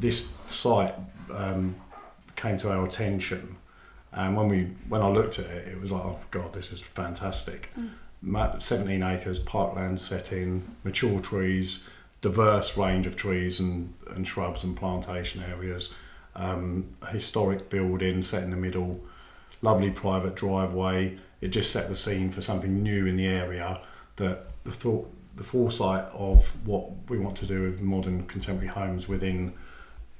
this site came to our attention, and when I looked at it, it was like, oh God, this is fantastic. 17 acres, parkland setting, mature trees, diverse range of trees and shrubs and plantation areas, a historic building set in the middle, lovely private driveway. It just set the scene for something new in the area, that the foresight of what we want to do with modern contemporary homes within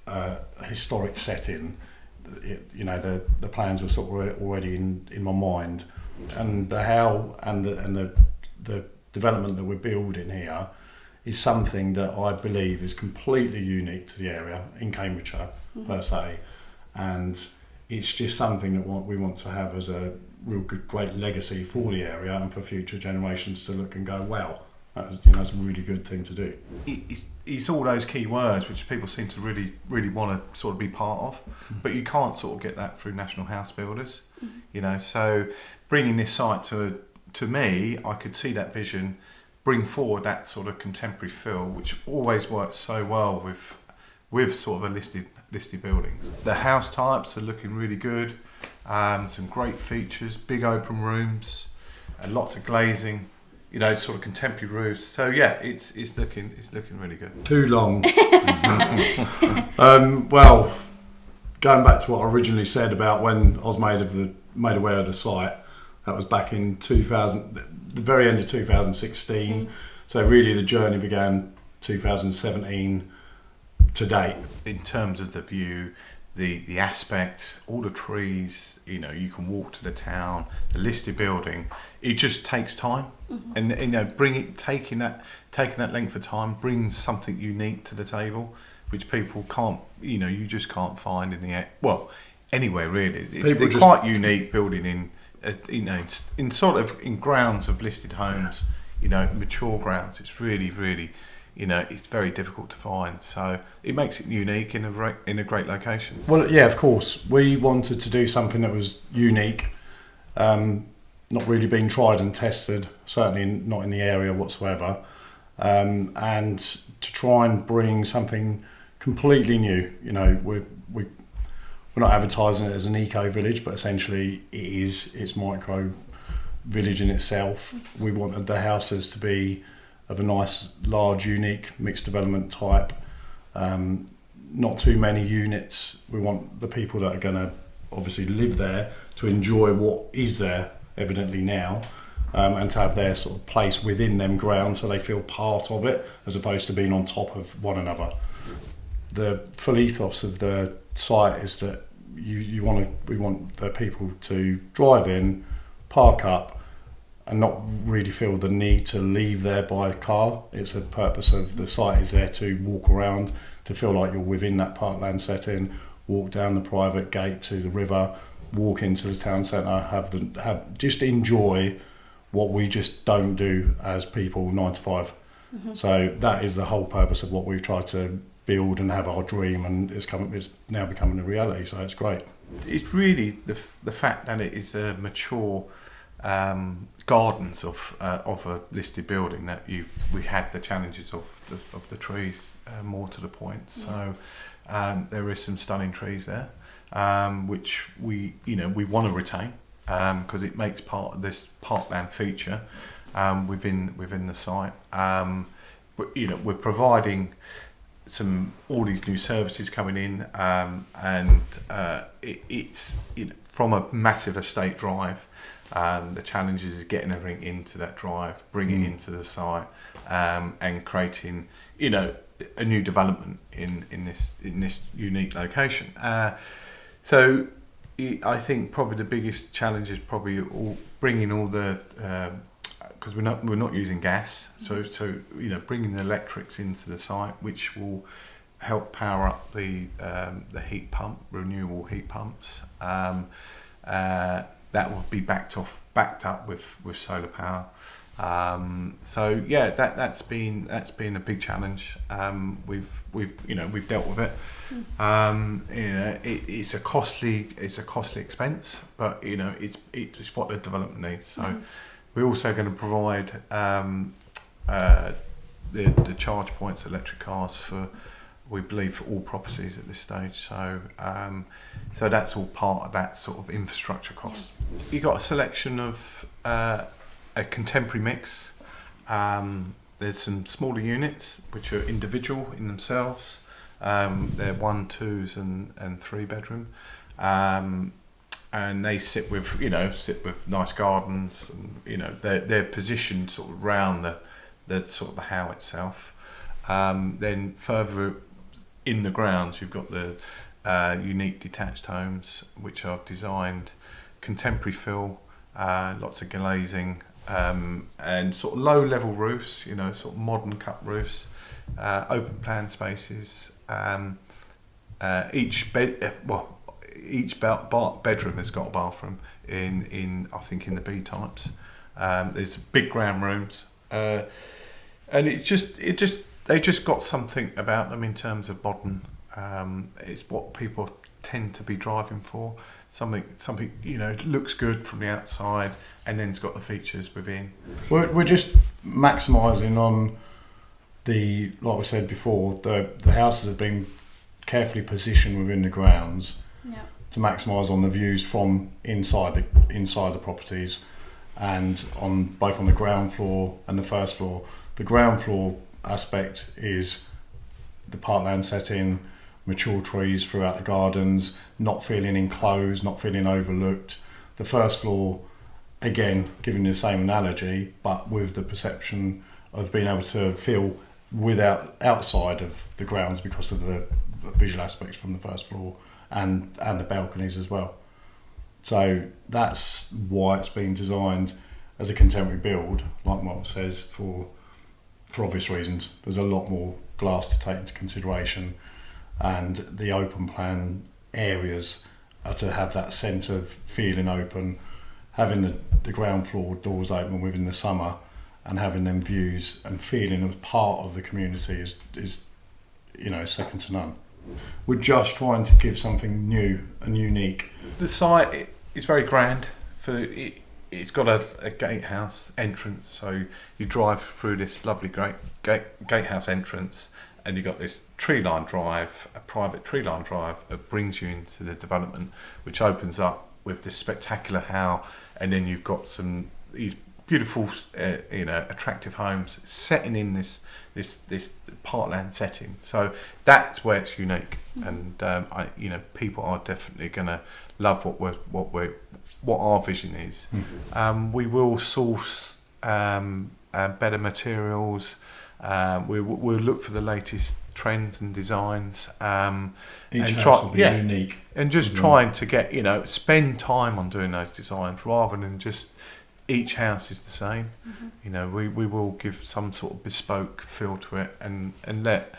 a historic setting. The plans were sort of already in my mind, and the how and the development that we're building here is something that I believe is completely unique to the area in Cambridgeshire per se, and it's just something that we want to have as a real good, great legacy for the area and for future generations to look and go, wow, that's a really good thing to do. It's all those key words which people seem to really want to sort of be part of, but you can't sort of get that through national house builders. So bringing this site to me, I could see that vision, bring forward that sort of contemporary feel, which always works so well with sort of a listed buildings. The house types are looking really good. Some great features, big open rooms, and lots of glazing. Sort of contemporary roofs. So yeah, it's looking really good. Too long. Well, going back to what I originally said about when I was made aware of the site, that was back in 2000, the very end of 2016. So really the journey began 2017 to date. In terms of the view, the aspect, all the trees, you can walk to the town, the listed building, it just takes time. And taking that length of time brings something unique to the table, which people can't, you just can't find anywhere really. It's quite unique building in grounds of listed homes, mature grounds. It's really it's very difficult to find, so it makes it unique in a great location. Well, yeah, of course, we wanted to do something that was unique, not really been tried and tested, certainly not in the area whatsoever, and to try and bring something completely new. We're not advertising it as an eco village, but essentially it's micro village in itself. We wanted the houses to be of a nice, large, unique mixed development type. Not too many units. We want the people that are going to obviously live there to enjoy what is there evidently now, and to have their sort of place within them grounds so they feel part of it as opposed to being on top of one another. The full ethos of the site is that we want the people to drive in, park up, and not really feel the need to leave there by car. It's a purpose of the site is there to walk around, to feel like you're within that parkland setting, walk down the private gate to the river, walk into the town centre, just enjoy what we just don't do as people 9 to 5. So that is the whole purpose of what we've tried to build and have our dream, and it's now becoming a reality, so it's great. It's really the fact that it is a mature gardens of a listed building that we had the challenges of the trees, more to the point. So there is some stunning trees there, which we want to retain because it makes part of this parkland feature within the site. But we're providing all these new services coming in, and it's from a massive estate drive. The challenge is getting everything into that drive, bringing it into the site, and creating, a new development in this unique location. So I think probably the biggest challenge is probably bringing all the because we're not using gas, so bringing the electrics into the site, which will help power up the heat pump, renewable heat pumps. That will be backed up with solar power. So yeah, that's been a big challenge. We've dealt with it. It's a costly expense, but it's what the development needs. So we're also going to provide the charge points, electric cars for we believe, for all properties at this stage. So so that's all part of that sort of infrastructure cost. You've got a selection of a contemporary mix. There's some smaller units which are individual in themselves. They're 1, 2s and 3 bedroom. And they sit with nice gardens, and they're positioned sort of around the sort of the house itself. Then further in the grounds, you've got the unique detached homes, which are designed contemporary feel, lots of glazing, and sort of low level roofs, sort of modern cut roofs, open plan spaces. Each bedroom has got a bathroom in I think in the B types. There's big ground rooms, and they just got something about them in terms of modern. It's what people tend to be driving for. Something looks good from the outside, and then it's got the features within. We're just maximising on like we said before, the houses have been carefully positioned within the grounds. Yeah. To maximise on the views from inside the properties, and both on the ground floor and the first floor. The ground floor aspect is the parkland setting, mature trees throughout the gardens, not feeling enclosed, not feeling overlooked. The first floor, again, giving you the same analogy, but with the perception of being able to feel outside of the grounds because of the visual aspects from the first floor. And the balconies as well. So that's why it's been designed as a contemporary build, like Mark says, for obvious reasons. There's a lot more glass to take into consideration, and the open plan areas are to have that sense of feeling open, having the ground floor doors open within the summer, and having them views and feeling as part of the community is second to none. We're just trying to give something new and unique. The site is very grand. It's got a gatehouse entrance, so you drive through this lovely great gatehouse entrance, and you've got this tree-lined drive, a private tree-lined drive that brings you into the development, which opens up with this spectacular how, and then you've got these beautiful, attractive homes setting in this parkland setting. So that's where it's unique, and people are definitely going to love what our vision is. We will source better materials. We'll look for the latest trends and designs. Each house will be unique, and just trying to get spend time on doing those designs rather than just each house is the same. We will give some sort of bespoke feel to it, and let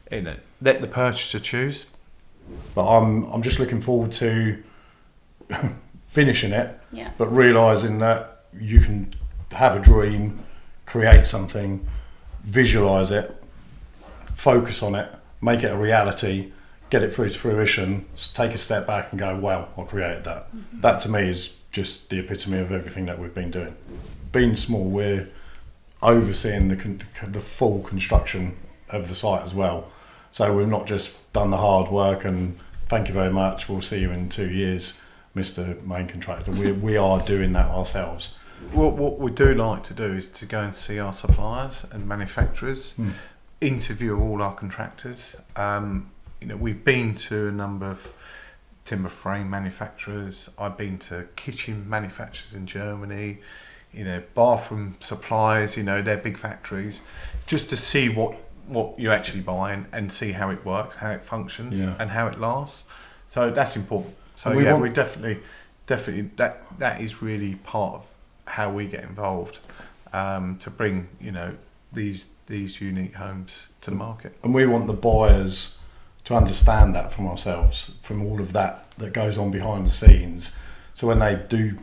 the purchaser choose. But I'm just looking forward to finishing it, Yeah. but realising that you can have a dream, create something, visualise it, focus on it, make it a reality, get it through to fruition, take a step back and go, wow, I created that. That to me is just the epitome of everything that we've been doing. Being small, we're overseeing the full construction of the site as well. So we've not just done the hard work and thank you very much, we'll see you in 2 years, Mr. Main Contractor. We are doing that ourselves. What we do like to do is to go and see our suppliers and manufacturers, interview all our contractors. We've been to a number of timber frame manufacturers. I've been to kitchen manufacturers in Germany, bathroom suppliers, they're big factories, just to see what you're actually buying and see how it works, how it functions, and how it lasts. So that's important. So we definitely that is really part of how we get involved, to bring these unique homes to the market. And we want the buyers to understand that from ourselves, from all of that goes on behind the scenes. So when they do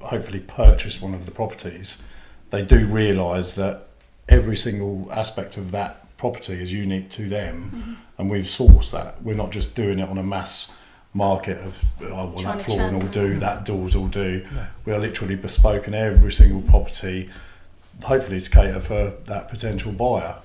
hopefully purchase one of the properties, they do realise that every single aspect of that property is unique to them, and we've sourced that. We're not just doing it on a mass market of that flooring will do, that doors will do. No. We are literally bespoke in every single property, hopefully to cater for that potential buyer.